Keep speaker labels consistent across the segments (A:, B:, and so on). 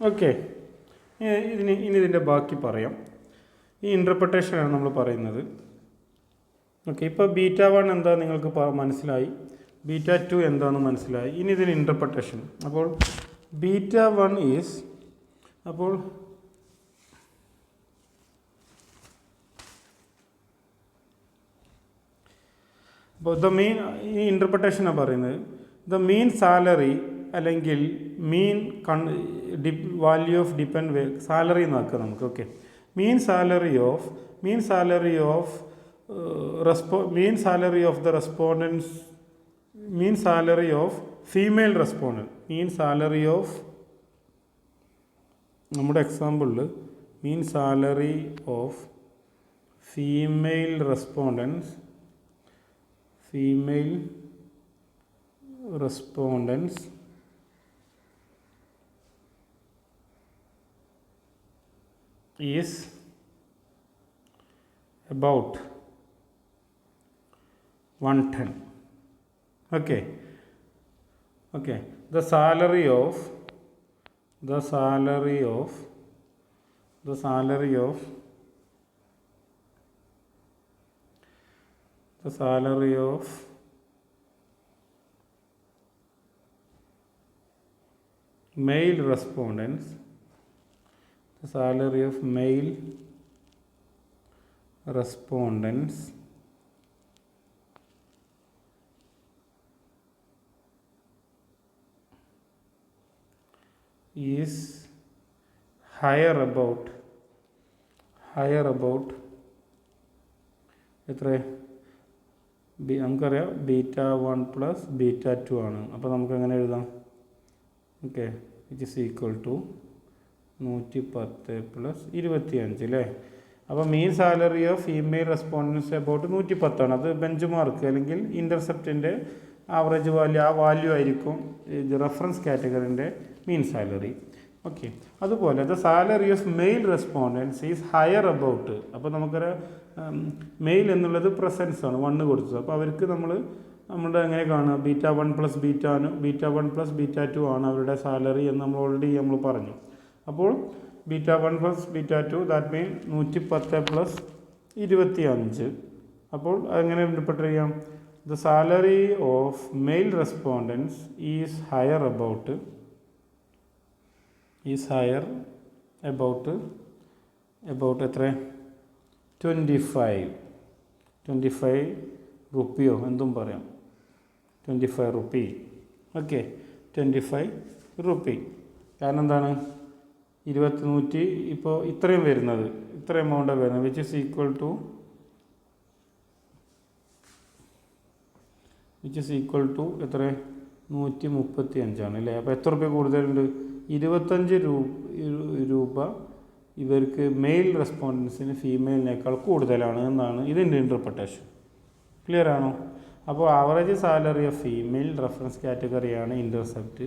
A: Okay, ഇനി ഇതിൻ്റെ ബാക്കി പറയാം. ഈ ഇൻ്റർപ്രിട്ടേഷനാണ് നമ്മൾ പറയുന്നത്. ഓക്കെ, ഇപ്പോൾ β1 എന്താ നിങ്ങൾക്ക് മനസ്സിലായി, β2 എന്താണെന്ന് മനസ്സിലായി. ഇനി ഇതിന് ഇൻ്റർപ്രിട്ടേഷൻ. അപ്പോൾ β1 ഈസ്, അപ്പോൾ ഈ ഇൻ്റർപ്രിട്ടേഷനാണ് പറയുന്നത്. ദ മീൻ സാലറി അല്ലെങ്കിൽ mean value of depend salary എന്നാക്കുക നമുക്ക്. Okay, mean salary of the respondents, mean salary of female respondent, mean salary of, നമ്മുടെ എക്സാമ്പിളിൽ mean salary of female respondents is about 110. Okay, the salary of male respondents, the salary of male respondents is higher about എത്ര, നമുക്കറിയാം β1 plus β2 ആണ്. അപ്പോൾ നമുക്ക് എങ്ങനെ എഴുതാം? Okay, which is equal to 110 plus 25 അല്ലേ. അപ്പോൾ mean salary of female respondents about 110 ആണ്. അത് ബെഞ്ച് മാർക്ക് അല്ലെങ്കിൽ ഇൻ്റർസെപ്റ്റിൻ്റെ ആവറേജ് വാല്യൂ, ആ വാല്യൂ ആയിരിക്കും റെഫറൻസ് കാറ്റഗറിൻ്റെ മീൻ സാലറി. ഓക്കെ, അതുപോലെ the salary of male respondents is higher about. അപ്പോൾ നമുക്കൊരു മെയിൽ എന്നുള്ളത് പ്രസൻസ് ആണ്, 1 കൊടുത്തത്. അപ്പോൾ അവർക്ക് നമ്മുടെ എങ്ങനെ കാണുക, β1 പ്ലസ് β2 ആണ് അവരുടെ സാലറി എന്ന് നമ്മൾ പറഞ്ഞു. അപ്പോൾ β1 പ്ലസ് β2 ദാറ്റ് മീൻ 110 പ്ലസ് 25. അപ്പോൾ അങ്ങനെ ഇൻ്റർപ്രിറ്റ് ചെയ്യാം. The salary of male respondents is higher about എത്ര, 25 റുപ്പിയോ എന്തും പറയാം, 25 റുപ്പി. Okay, 25 rupee. കാരണം എന്താണ്, 100 ഇപ്പോൾ ഇത്രയും വരുന്നത്, ഇത്ര എമൗണ്ടാണ് വരുന്നത്, വിച്ച് ഇസ് ഈക്വൽ ടു എത്ര, 135 ആണ് അല്ലേ. അപ്പോൾ എത്ര റുപ്യ കൂടുതലുണ്ട്, 25 രൂപ ഇവർക്ക് മെയിൽ റെസ്പോണ്ടൻസിന് ഫീമെയിലിനേക്കാൾ കൂടുതലാണ് എന്നാണ് ഇതിൻ്റെ ഇൻ്റർപ്രിട്ടേഷൻ. ക്ലിയർ ആണോ? അപ്പോൾ average salary of female reference കാറ്റഗറിയാണ് ഇൻ്റർസെപ്റ്റ്.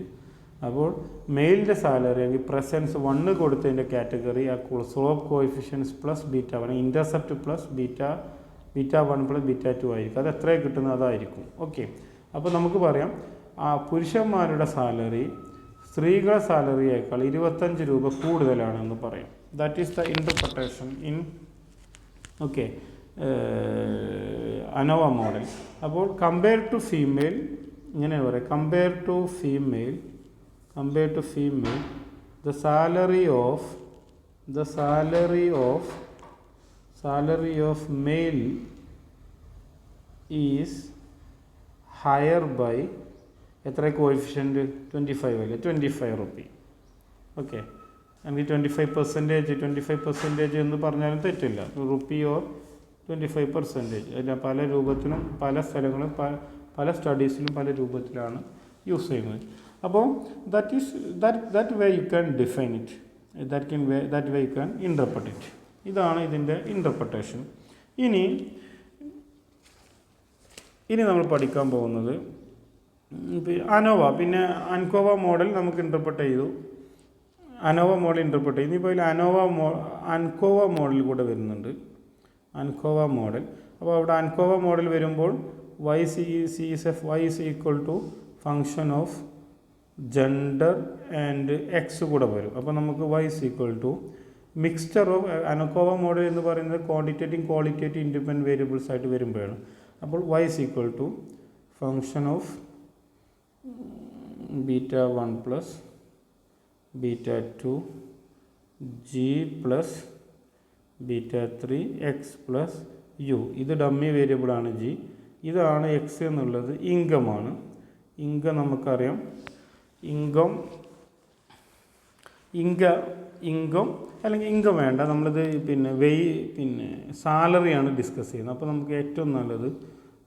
A: അപ്പോൾ മെയിലിൻ്റെ സാലറി അല്ലെങ്കിൽ പ്രസൻസ് 1 കൊടുത്തതിൻ്റെ കാറ്റഗറി ആ slope coefficients plus β1, intercept plus β1 plus β2 ആയിരിക്കും. അത് എത്രയാണ് കിട്ടുന്നത് അതായിരിക്കും. ഓക്കെ, അപ്പോൾ നമുക്ക് പറയാം പുരുഷന്മാരുടെ സാലറി സ്ത്രീകളുടെ സാലറിയേക്കാൾ 25 രൂപ കൂടുതലാണെന്ന് പറയാം. That is the interpretation in ANOVA model. അപ്പോൾ കമ്പയർ ടു ഫീമെയിൽ ഇങ്ങനെ പറയാം, compare to female the salary of male is higher by എത്ര കോഎഫിഷ്യൻറ്റ്, 25 അല്ലേ, 25 റുപ്പി. ഓക്കെ, നമുക്ക് 25% എന്ന് പറഞ്ഞാലും തെറ്റില്ല, റുപ്പി ഓർ 25%. അതിൽ പല രൂപത്തിലും പല സ്ഥലങ്ങളും പല സ്റ്റഡീസിലും പല രൂപത്തിലാണ് യൂസ് ചെയ്യുന്നത്. അപ്പോൾ that way you can define it, that way you can interpret it. ഇതാണ് ഇതിൻ്റെ ഇൻ്റർപ്രിട്ടേഷൻ. ഇനി നമ്മൾ പഠിക്കാൻ പോകുന്നത് അനോവ, പിന്നെ അൻകോവ മോഡൽ നമുക്ക് ഇൻ്റർപ്രിറ്റ് ചെയ്തു, അനോവ മോഡൽ ഇൻ്റർപ്രിറ്റ് ചെയ്തു. ഇപ്പോൾ ഇതിൽ അൻകോവ മോഡൽ കൂടെ വരുന്നുണ്ട്, അൻകോവ മോഡൽ. അപ്പോൾ അവിടെ അൻകോവ മോഡൽ വരുമ്പോൾ y is equal to function of gender and X കൂടെ വരും. അപ്പോൾ നമുക്ക് y is equal to mixture of ANCOVA model എന്ന് പറയുന്നത് ക്വാണ്ടിറ്റേറ്റീവ് ക്വാളിറ്റേറ്റീവ് ഇൻഡിപെൻഡൻറ്റ് വേരിയബിൾസ് ആയിട്ട് വരുമ്പോഴാണ്. അപ്പോൾ y is equal to function of β1 plus β2 g plus β3 X plus U. ഇത് ഡമ്മി വേരിയബിളാണ് g. ഇതാണ് എക്സ് എന്നുള്ളത് ഇൻകമാണ്. ഇൻകം നമുക്കറിയാം. ഇൻകം അല്ലെങ്കിൽ ഇൻകം വേണ്ട, നമ്മളിത് സാലറിയാണ് ഡിസ്കസ് ചെയ്യുന്നത്. അപ്പോൾ നമുക്ക് ഏറ്റവും നല്ലത്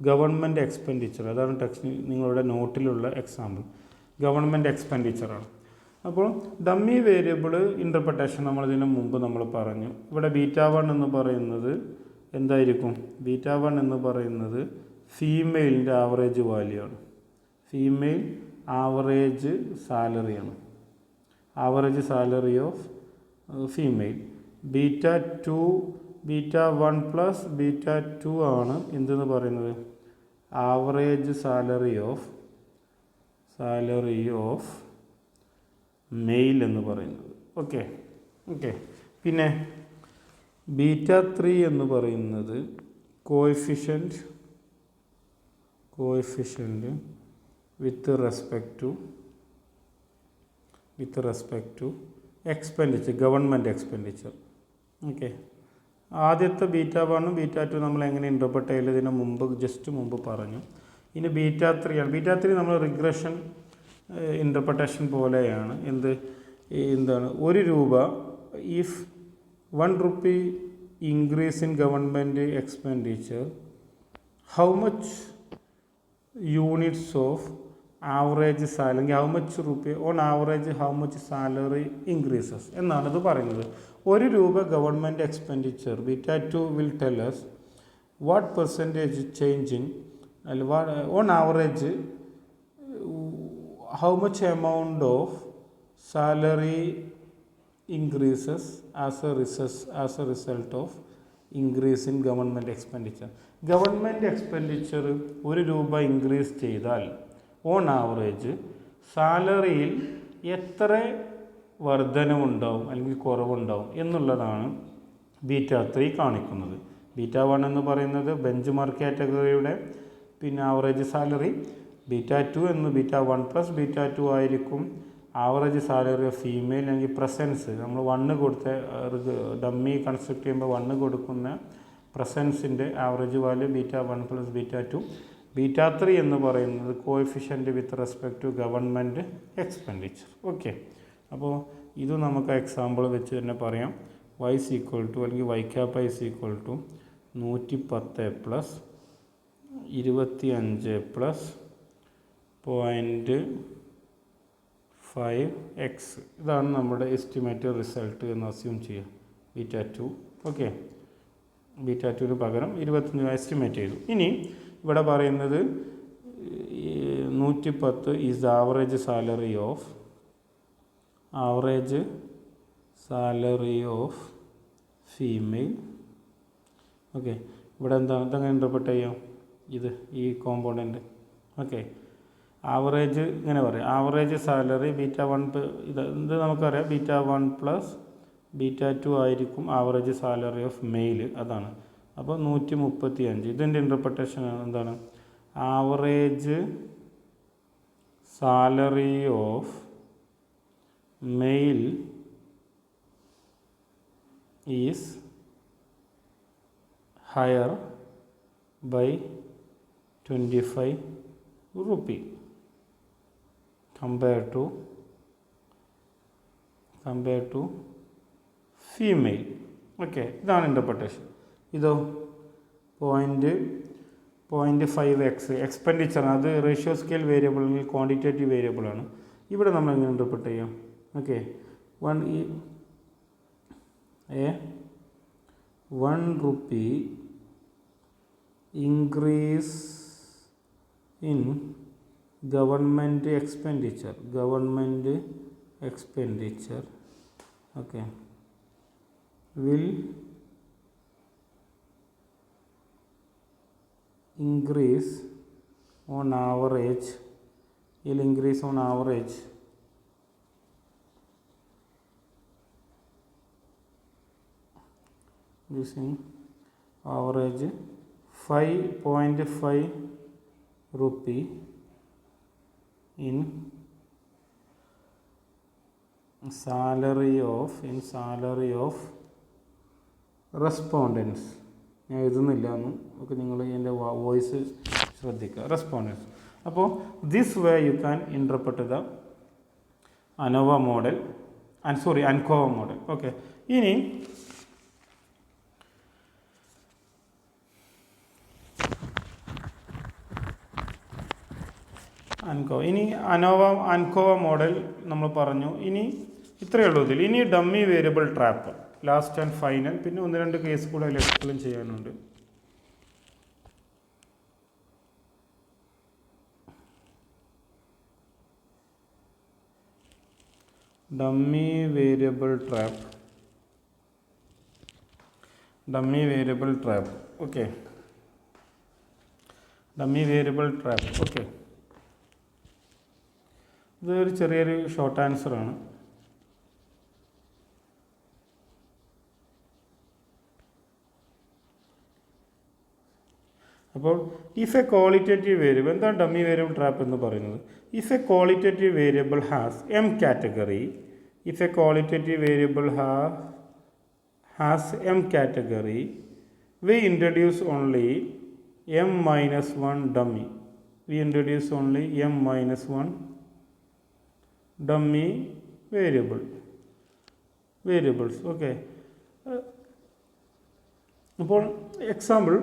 A: ഗവൺമെൻറ് എക്സ്പെൻഡിച്ചർ, അതാണ് ടെക്സ്റ്റ് നിങ്ങളുടെ നോട്ടിലുള്ള എക്സാമ്പിൾ, ഗവൺമെൻറ് എക്സ്പെൻഡിച്ചറാണ്. അപ്പോൾ ഡമ്മി വേരിയബിൾ ഇൻ്റർപ്രിട്ടേഷൻ നമ്മളിതിന് മുമ്പ് നമ്മൾ പറഞ്ഞു. ഇവിടെ β1 എന്ന് പറയുന്നത് എന്തായിരിക്കും? β1 എന്ന് പറയുന്നത് ഫീമെയിലിൻ്റെ ആവറേജ് വാല്യൂ ആണ്. ഫീമെയിൽ ആവറേജ് സാലറിയാണ്, average salary of female. β1 plus β2 ആണ് എന്തെന്ന് പറയുന്നത്? ആവറേജ് സാലറി ഓഫ് മെയിൽ എന്ന് പറയുന്നത്. ഓക്കെ. പിന്നെ β3 എന്ന് പറയുന്നത് coefficient with respect to expenditure, government expenditure. Okay. ആദ്യത്തെ β1 β2 നമ്മൾ എങ്ങനെ ഇൻ്റർപ്രറ്റ് ചെയ്തതിന് മുമ്പ് പറഞ്ഞു. ഇനി β3 ആണ്. β3 നമ്മൾ റിഗ്രഷൻ ഇൻ്റർപ്രിട്ടേഷൻ പോലെയാണ്. എന്താണ് 1 രൂപ if 1 rupee increase in government expenditure, how much units of average salary, how much rupee on average, how much salary increases എന്നാണ് ഇത് പറയുന്നത്. 1 രൂപ government expenditure β2 will tell us what percentage change in on average how much amount of salary increases as a result of increase in government expenditure. Government expenditure 1 രൂപ increase ചെയ്താൽ on average സാലറിയിൽ എത്ര വർധനവുണ്ടാവും അല്ലെങ്കിൽ കുറവുണ്ടാവും എന്നുള്ളതാണ് β3 കാണിക്കുന്നത്. β1 എന്ന് പറയുന്നത് ബെഞ്ച് മാർക്ക് കാറ്റഗറിയുടെ ആവറേജ് സാലറി. β1 പ്ലസ് β2 ആയിരിക്കും ആവറേജ് സാലറി ഓഫ് ഫീമെയിൽ അല്ലെങ്കിൽ പ്രസൻസ്. നമ്മൾ 1 കൊടുത്ത ഡമ്മി കൺസ്ട്രക്ട് ചെയ്യുമ്പോൾ 1 കൊടുക്കുന്ന പ്രസൻസിൻ്റെ ആവറേജ് വാല്യൂ β1 പ്ലസ് β2. β3 എന്ന് പറയുന്നത് coefficient with respect to government expenditure. Okay. അപ്പോൾ ഇത് നമുക്ക് എക്സാമ്പിൾ വെച്ച് തന്നെ പറയാം. y is equal to അല്ലെങ്കിൽ y cap is equal to 110 plus 25 plus 0.5x. ഇതാണ് നമ്മുടെ എസ്റ്റിമേറ്റഡ് റിസൾട്ട് എന്ന് അസ്യൂം ചെയ്യുക. β2. ഓക്കെ. β2ന് പകരം 25 എസ്റ്റിമേറ്റ് ചെയ്തു. ഇനി ഇവിടെ പറയുന്നത് 110 is the average salary of female. Okay. ഇവിടെ ഇതെങ്ങനെ ഇൻ്റർപ്രിറ്റ് ചെയ്യാം? ഈ കോമ്പോണൻറ്റ്. ഓക്കെ. ആവറേജ് ഇങ്ങനെ പറയാം, ആവറേജ് സാലറി β1 ഇത് നമുക്കറിയാം β1 പ്ലസ് β2 ആയിരിക്കും ആവറേജ് സാലറി ഓഫ് മെയിൽ. അതാണ്. അപ്പോൾ 135. ഇതിൻ്റെ ഇൻ്റർപ്രിട്ടേഷൻ എന്താണ്? Average salary of male is higher by 25 rupee compared to female. Okay. ഇതാണ് ഇൻ്റർപ്രിട്ടേഷൻ. ഇതോ 0.5x എക്സ്പെൻഡിച്ചർ, അത് റേഷ്യോ സ്കെയിൽ വേരിയബിൾ അല്ലെങ്കിൽ ക്വാണ്ടിറ്റേറ്റീവ് വേരിയബിളാണ്. ഇവിടെ നമ്മൾ എങ്ങനെ ഇൻ്റർപ്രിറ്റ് ചെയ്യാം? Okay. 1 rupee increase in government expenditure, okay, will increase on average using average 5.5 rupee in salary of respondents. ഞാൻ എഴുതുന്നില്ല എന്ന് ഒക്കെ നിങ്ങൾ എൻ്റെ വോയിസ് ശ്രദ്ധിക്കുക. റെസ്പോണ്ടൻസ്. അപ്പോൾ this way you can interpret the ANOVA model ANCOVA model. Okay, ഇനി ANCOVA model നമ്മൾ പറഞ്ഞു. ഇനി ഇത്രയേ ഉള്ളൂ ഇതിൽ. ഇനി dummy variable trap last and final. പിന്നെ 1-2 കേസ് കൂടെ അതിൽ എക്സ്പ്ലെയിൻ ചെയ്യാനുണ്ട്. Dummy variable trap. Okay, dummy variable trap. Okay, ഇതൊരു ചെറിയൊരു ഷോർട്ട് ആൻസറാണ്. അപ്പോൾ ഇഫ് എ ക്വാളിറ്റേറ്റീവ് വേരിയബിൾ, എന്താണ് ഡമ്മി വേരിയബിൾ ട്രാപ്പ് എന്ന് പറയുന്നത്? If A qualitative variable has M category, we introduce only m-1 dummy. Dummy variables. Okay. അപ്പോൾ example,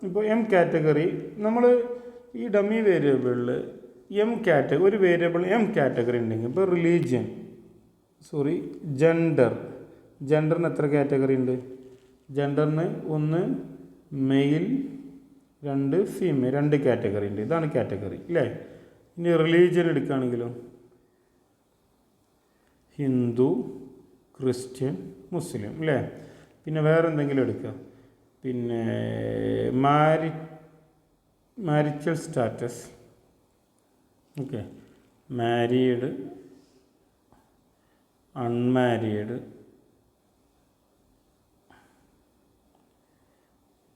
A: ഇപ്പോൾ M category, നമ്മൾ ഈ ഡമ്മി വേരിയബിളിൽ ഒരു വേരിയബിൾ എം കാറ്റഗറി ഉണ്ടെങ്കിൽ, ഇപ്പോൾ ജെൻഡറിന് എത്ര കാറ്റഗറി ഉണ്ട്? ജെൻഡറിന് 1 മെയിൽ 2 ഫീമെയിൽ, 2 കാറ്റഗറി ഉണ്ട്. ഇതാണ് കാറ്റഗറി അല്ലേ. ഇനി റിലീജിയൻ എടുക്കുകയാണെങ്കിലോ, ഹിന്ദു, ക്രിസ്ത്യൻ, മുസ്ലിം അല്ലേ. പിന്നെ വേറെ എന്തെങ്കിലും എടുക്കുക, പിന്നെ marital status. Okay, married, unmarried,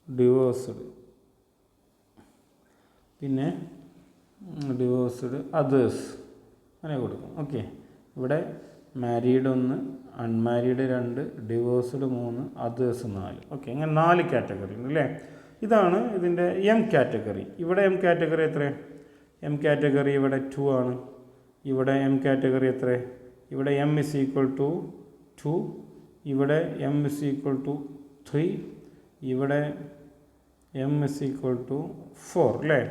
A: divorced, പിന്നെ അതേഴ്സ്, അങ്ങനെ കൊടുക്കും. ഓക്കെ, ഇവിടെ married 1, unmarried 2, divorced 3, others 4. Okay, അങ്ങനെ 4 കാറ്റഗറി ഉണ്ട് അല്ലേ. ഇതാണ് ഇതിൻ്റെ എം കാറ്റഗറി. ഇവിടെ എം കാറ്റഗറി എത്ര? എം കാറ്റഗറി ഇവിടെ 2 ആണ്. ഇവിടെ എം കാറ്റഗറി എത്ര? ഇവിടെ m is equal to 2, ഇവിടെ m is equal to 3, ഇവിടെ m is equal to 4 അല്ലേ.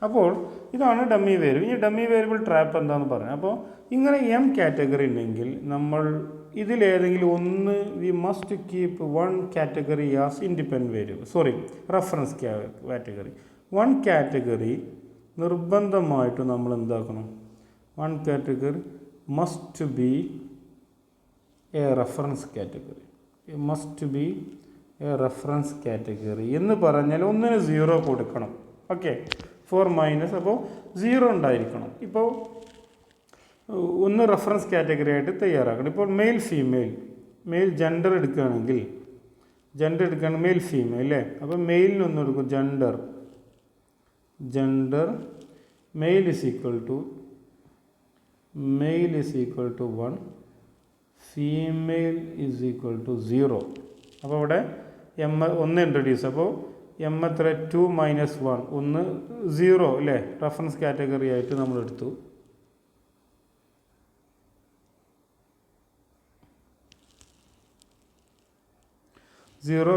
A: അപ്പോൾ ഇതാണ് ഡമ്മി വേരിയബിൾ. ഈ ഡമ്മി വേരിയബിൾ ട്രാപ്പ് എന്താണെന്ന് പറഞ്ഞു. അപ്പോൾ ഇങ്ങനെ എം കാറ്റഗറി ഉണ്ടെങ്കിൽ നമ്മൾ ഇതിലേതെങ്കിലും ഒന്ന്, we must keep 1 category as independent variable, reference category. 1 category നിർബന്ധമായിട്ട് നമ്മൾ എന്താക്കണം? 1 category must be A reference category. എന്ന് പറഞ്ഞാൽ ഒന്നിന് 0 കൊടുക്കണം. ഓക്കെ, 4- അപ്പോൾ 0 ഉണ്ടായിരിക്കണം. ഇപ്പോൾ ഒന്ന് റെഫറൻസ് കാറ്റഗറി ആയിട്ട് തയ്യാറാക്കണം. ഇപ്പോൾ മെയിൽ ജെൻഡർ എടുക്കുകയാണെങ്കിൽ മെയിൽ ഫീമെയിൽ അല്ലേ. അപ്പോൾ മെയിലിന് ഒന്ന് എടുക്കും, gender mail is equal to 1, female is equal to 0. അപ്പോൾ ഇവിടെ ഒന്ന് ഇൻട്രൊഡ്യൂസ്. അപ്പോൾ എം എത്ര? 2 - 1, 0 അല്ലേ. റെഫറൻസ് കാറ്റഗറി ആയിട്ട് നമ്മൾ എടുത്തു.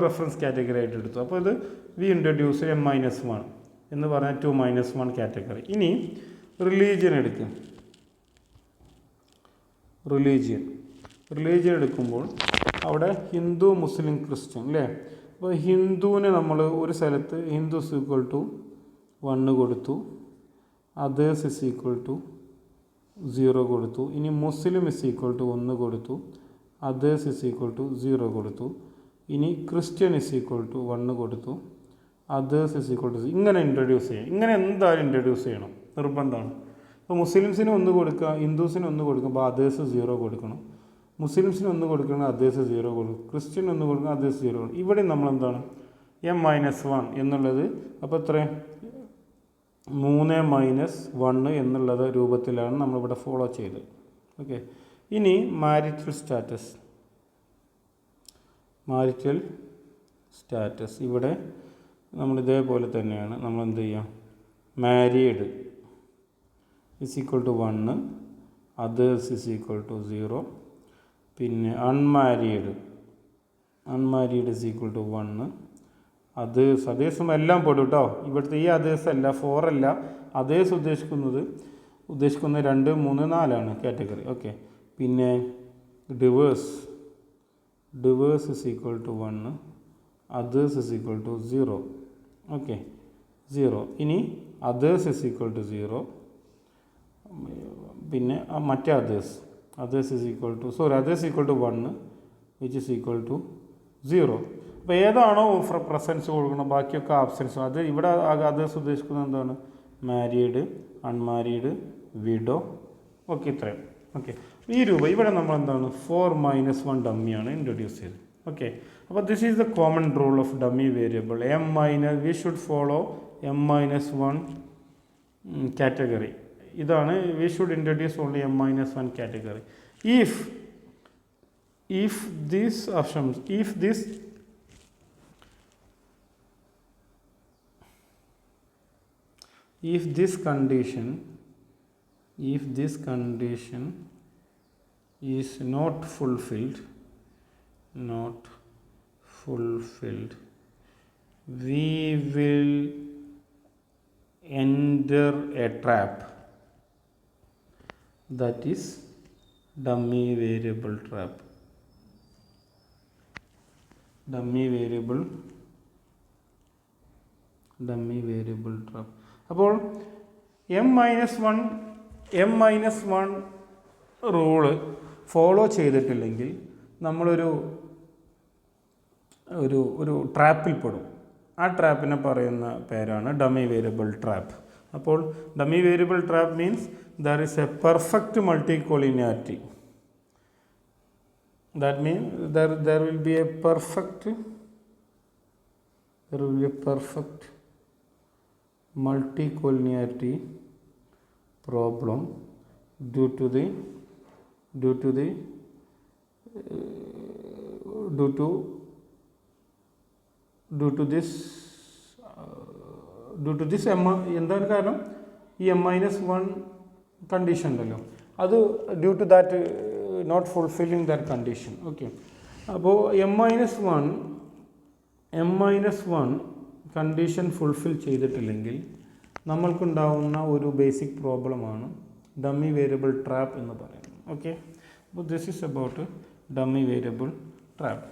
A: റെഫറൻസ് കാറ്റഗറി ആയിട്ട് എടുത്തു. അപ്പോൾ ഇത് വി ഇൻട്രൊഡ്യൂസ് m-1 എന്ന് പറഞ്ഞാൽ 2 - 1 കാറ്റഗറി. ഇനി റിലീജിയൻ എടുക്കും. റിലീജിയൻ എടുക്കുമ്പോൾ അവിടെ ഹിന്ദു, മുസ്ലിം, ക്രിസ്ത്യൻ അല്ലേ. അപ്പോൾ ഹിന്ദുവിനെ നമ്മൾ ഒരു സ്ഥലത്ത് ഹിന്ദുസ് ഈക്വൽ ടു 1 കൊടുത്തു, അതേഴ്സ് is equal to 0 കൊടുത്തു. ഇനി മുസ്ലിം is equal to 1 കൊടുത്തു, അതേഴ്സ് is equal to 0 കൊടുത്തു. ഇനി ക്രിസ്ത്യൻ is equal to 1 കൊടുത്തു, അതേഴ്സ് is equal to 0. ഇങ്ങനെ ഇൻട്രൊഡ്യൂസ് ചെയ്യണം. ഇങ്ങനെ എന്തായാലും ഇൻട്രൊഡ്യൂസ് ചെയ്യണം, നിർബന്ധമാണ്. അപ്പോൾ മുസ്ലിംസിന് 1 കൊടുക്കുക, ഹിന്ദുസിന് 1 കൊടുക്കുമ്പോൾ അതേഴ്സ് 0 കൊടുക്കണം. മുസ്ലിംസിന് 1 കൊടുക്കണം, അതേഴ്സ് 0 കൊടുക്കും. ക്രിസ്ത്യൻ 1 കൊടുക്കണം, അതേഴ്സ് 0 കൊടുക്കും. ഇവിടെ നമ്മളെന്താണ് m-1 എന്നുള്ളത് അപ്പോൾ എത്രയും 3 - 1 എന്നുള്ള രൂപത്തിലാണ് നമ്മളിവിടെ ഫോളോ ചെയ്തത്. ഓക്കെ, ഇനി മാരിറ്റൽ സ്റ്റാറ്റസ് ഇവിടെ നമ്മൾ ഇതേപോലെ തന്നെയാണ്. നമ്മൾ എന്ത് ചെയ്യാം, മാരീഡ് =1, അതേഴ്സ് =0, പിന്നെ അൺമാരീഡ് =1, അതേഴ്സും എല്ലാം പെടും കേട്ടോ. ഇവിടുത്തെ ഈ അതേഴ്സ് അല്ല, 4 അല്ല. അതേഴ്സ് ഉദ്ദേശിക്കുന്നത് 2, 3, 4 കാറ്റഗറി. ഓക്കെ, പിന്നെ ഡിവേഴ്സ് =1, അതേഴ്സ് =0. ഓക്കെ, 0. ഇനി അതേഴ്സ് =0, പിന്നെ മറ്റേ others =1 which is equal to 0. അപ്പോൾ ഏതാണോ പ്രസൻസ് കൊടുക്കണം, ബാക്കിയൊക്കെ ആബ്സെൻസ്. അത് ഇവിടെ അതേഴ്സ് ഉദ്ദേശിക്കുന്നത് എന്താണ്, മാരീഡ്, അൺമാരീഡ്, വിഡോ. ഓക്കെ, ഇത്രയും. ഓക്കെ, ഈ രൂപം ഇവിടെ നമ്മൾ എന്താണ് 4 - 1 ഡമ്മിയാണ് ഇൻട്രൊഡ്യൂസ് ചെയ്തത്. ഓക്കെ, അപ്പോൾ this is the common rule of dummy variable. We should follow m-1 category. ഇതാണ് we should introduce only m-1 category. if this condition is not fulfilled, we will enter a trap, that is dummy variable trap. അപ്പോൾ m-1 rule follow ചെയ്തിട്ടില്ലെങ്കിൽ നമ്മളൊരു ട്രാപ്പിൽ പെടും. ആ ട്രാപ്പിനെ പറയുന്ന പേരാണ് dummy variable trap. അപ്പോൾ dummy variable trap means there is a perfect multicollinearity. That means there will be a perfect multicollinearity problem due to this എന്താണ് കാരണം, ഈ m-1 കണ്ടീഷൻ ഉണ്ടല്ലോ, അത് due to that not fulfilling that condition. Okay, അപ്പോൾ m-1 condition fulfil ചെയ്തിട്ടില്ലെങ്കിൽ നമ്മൾക്കുണ്ടാവുന്ന ഒരു basic പ്രോബ്ലമാണ് dummy variable trap എന്ന് പറയുന്നത്. ഓക്കെ, അപ്പോൾ this is about dummy variable trap.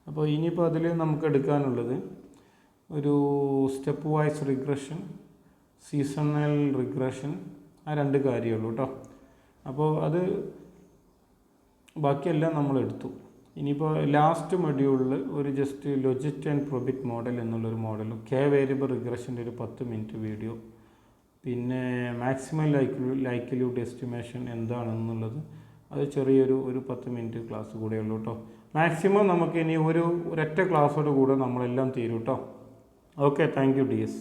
A: അപ്പോൾ ഇനിയിപ്പോൾ അതിൽ നമുക്ക് എടുക്കാനുള്ളത് ഒരു step wise regression, seasonal regression, ആ 2 കാര്യമുള്ളൂ കേട്ടോ. അപ്പോൾ അത് ബാക്കിയെല്ലാം നമ്മൾ എടുത്തു. ഇനിയിപ്പോൾ ലാസ്റ്റ് മൊഡ്യൂളിൽ ഒരു ജസ്റ്റ് ലോജിറ്റ് ആൻഡ് പ്രൊബിറ്റ് മോഡൽ എന്നുള്ളൊരു മോഡലും വേരിയബിൾ റിഗ്രഷൻ്റെ ഒരു 10 മിനിറ്റ് വീഡിയോ, പിന്നെ മാക്സിമം ലൈക്ലിഹുഡ് എസ്റ്റിമേഷൻ എന്താണെന്നുള്ളത് അത് ചെറിയൊരു 10 മിനിറ്റ് ക്ലാസ് കൂടെയുള്ളൂ കേട്ടോ. മാക്സിമം നമുക്ക് ഇനി ഒരൊറ്റ ക്ലാസ്സോട് കൂടെ നമ്മളെല്ലാം തീരും കേട്ടോ. Okay, thank you DS.